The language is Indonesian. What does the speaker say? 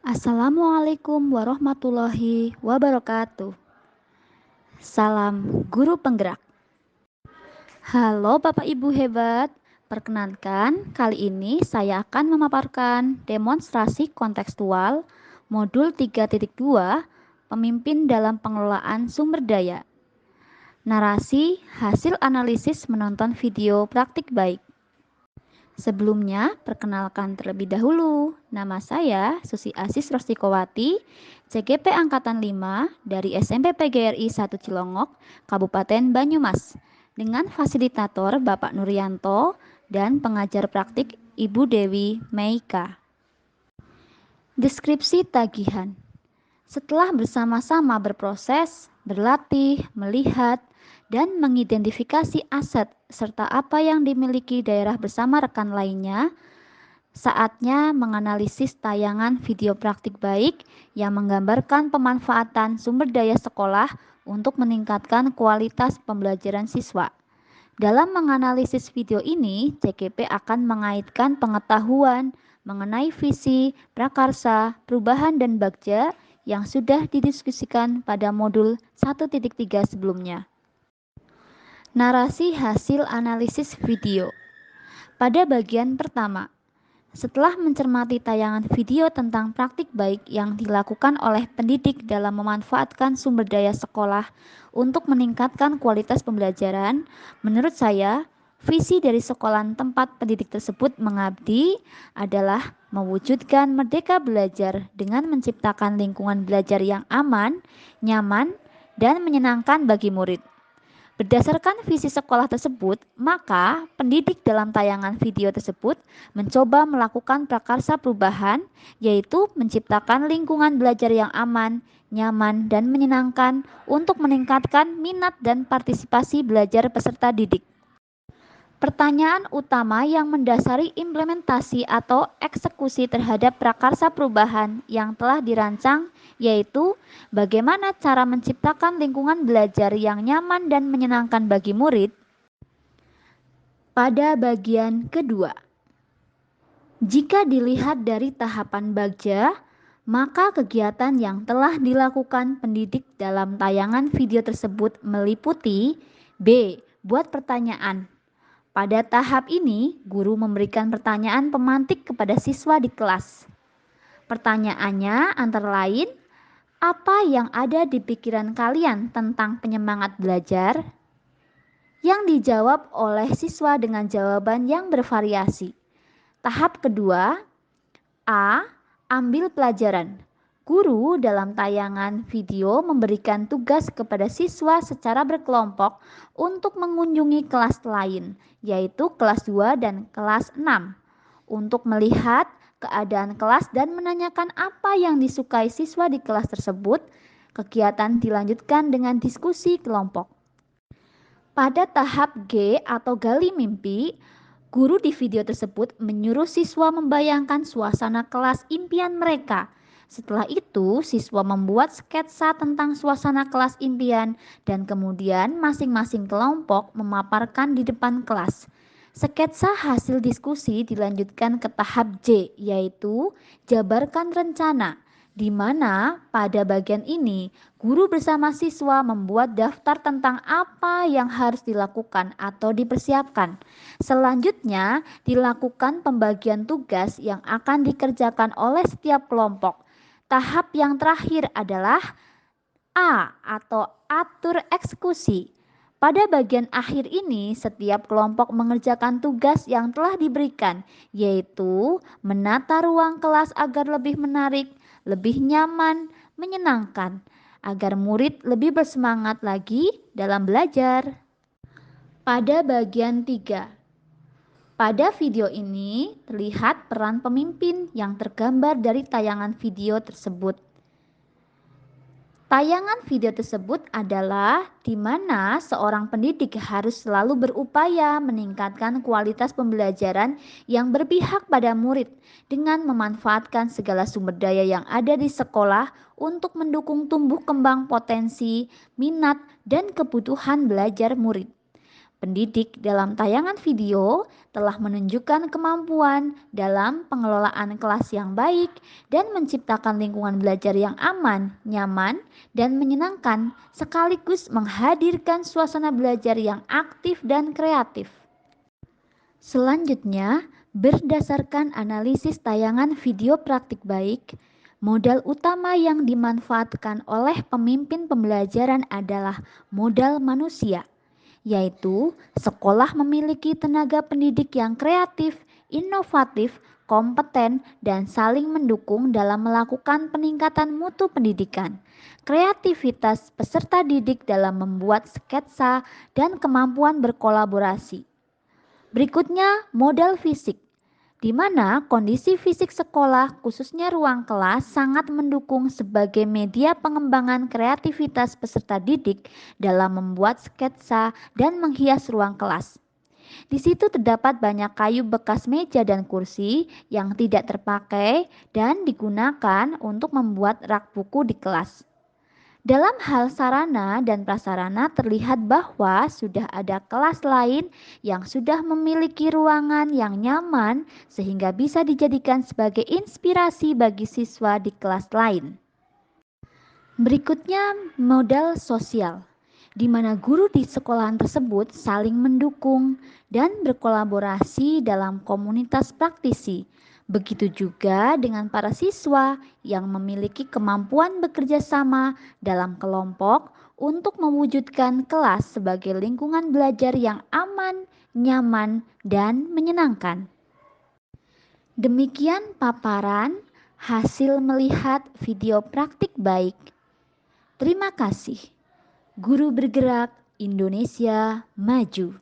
Assalamualaikum warahmatullahi wabarakatuh. Salam guru penggerak. Halo Bapak Ibu hebat. Perkenankan, kali ini saya akan memaparkan demonstrasi kontekstual modul 3.2 Pemimpin dalam Pengelolaan Sumber Daya. Narasi hasil analisis menonton video praktik baik. Sebelumnya, perkenalkan terlebih dahulu. Nama saya Susi Asis Rostikowati, CGP Angkatan 5 dari SMP PGRI 1 Cilongok, Kabupaten Banyumas, dengan fasilitator Bapak Nuryanto dan pengajar praktik Ibu Dewi Meika. Deskripsi tagihan. Setelah bersama-sama berproses, berlatih, melihat, dan mengidentifikasi aset serta apa yang dimiliki daerah bersama rekan lainnya, saatnya menganalisis tayangan video praktik baik yang menggambarkan pemanfaatan sumber daya sekolah untuk meningkatkan kualitas pembelajaran siswa. Dalam menganalisis video ini, CGP akan mengaitkan pengetahuan mengenai visi, prakarsa, perubahan, dan bagja yang sudah didiskusikan pada modul 1.3 sebelumnya. Narasi hasil analisis video. Pada bagian pertama, setelah mencermati tayangan video tentang praktik baik yang dilakukan oleh pendidik dalam memanfaatkan sumber daya sekolah untuk meningkatkan kualitas pembelajaran, menurut saya, visi dari sekolah tempat pendidik tersebut mengabdi adalah mewujudkan merdeka belajar dengan menciptakan lingkungan belajar yang aman, nyaman, dan menyenangkan bagi murid. Berdasarkan visi sekolah tersebut, maka pendidik dalam tayangan video tersebut mencoba melakukan prakarsa perubahan, yaitu menciptakan lingkungan belajar yang aman, nyaman, dan menyenangkan untuk meningkatkan minat dan partisipasi belajar peserta didik. Pertanyaan utama yang mendasari implementasi atau eksekusi terhadap prakarsa perubahan yang telah dirancang yaitu bagaimana cara menciptakan lingkungan belajar yang nyaman dan menyenangkan bagi murid. Pada bagian kedua, jika dilihat dari tahapan bagja, maka kegiatan yang telah dilakukan pendidik dalam tayangan video tersebut meliputi B. Buat pertanyaan. Pada tahap ini, guru memberikan pertanyaan pemantik kepada siswa di kelas. Pertanyaannya antara lain, apa yang ada di pikiran kalian tentang penyemangat belajar? Yang dijawab oleh siswa dengan jawaban yang bervariasi. Tahap kedua, A. Ambil pelajaran. Guru dalam tayangan video memberikan tugas kepada siswa secara berkelompok untuk mengunjungi kelas lain, yaitu kelas 2 dan kelas 6, untuk melihat keadaan kelas dan menanyakan apa yang disukai siswa di kelas tersebut. Kegiatan dilanjutkan dengan diskusi kelompok. Pada tahap G atau gali mimpi, guru di video tersebut menyuruh siswa membayangkan suasana kelas impian mereka. Setelah itu, siswa membuat sketsa tentang suasana kelas impian dan kemudian masing-masing kelompok memaparkan di depan kelas. Sketsa hasil diskusi dilanjutkan ke tahap J, yaitu jabarkan rencana, di mana pada bagian ini guru bersama siswa membuat daftar tentang apa yang harus dilakukan atau dipersiapkan. Selanjutnya, dilakukan pembagian tugas yang akan dikerjakan oleh setiap kelompok. Tahap yang terakhir adalah A atau atur eksekusi. Pada bagian akhir ini, setiap kelompok mengerjakan tugas yang telah diberikan, yaitu menata ruang kelas agar lebih menarik, lebih nyaman, menyenangkan, agar murid lebih bersemangat lagi dalam belajar. Pada bagian 3, pada video ini terlihat peran pemimpin yang tergambar dari tayangan video tersebut. Tayangan video tersebut adalah di mana seorang pendidik harus selalu berupaya meningkatkan kualitas pembelajaran yang berpihak pada murid dengan memanfaatkan segala sumber daya yang ada di sekolah untuk mendukung tumbuh kembang potensi, minat, dan kebutuhan belajar murid. Pendidik dalam tayangan video telah menunjukkan kemampuan dalam pengelolaan kelas yang baik dan menciptakan lingkungan belajar yang aman, nyaman, dan menyenangkan, sekaligus menghadirkan suasana belajar yang aktif dan kreatif. Selanjutnya, berdasarkan analisis tayangan video praktik baik, modal utama yang dimanfaatkan oleh pemimpin pembelajaran adalah modal manusia, yaitu sekolah memiliki tenaga pendidik yang kreatif, inovatif, kompeten, dan saling mendukung dalam melakukan peningkatan mutu pendidikan. Kreativitas peserta didik dalam membuat sketsa dan kemampuan berkolaborasi. Berikutnya, modal fisik, di mana kondisi fisik sekolah, khususnya ruang kelas, sangat mendukung sebagai media pengembangan kreativitas peserta didik dalam membuat sketsa dan menghias ruang kelas. Di situ terdapat banyak kayu bekas meja dan kursi yang tidak terpakai dan digunakan untuk membuat rak buku di kelas. Dalam hal sarana dan prasarana terlihat bahwa sudah ada kelas lain yang sudah memiliki ruangan yang nyaman sehingga bisa dijadikan sebagai inspirasi bagi siswa di kelas lain. Berikutnya, modal sosial, di mana guru di sekolahan tersebut saling mendukung dan berkolaborasi dalam komunitas praktisi. Begitu juga dengan para siswa yang memiliki kemampuan bekerja sama dalam kelompok untuk mewujudkan kelas sebagai lingkungan belajar yang aman, nyaman, dan menyenangkan. Demikian paparan hasil melihat video praktik baik. Terima kasih. Guru Bergerak Indonesia Maju.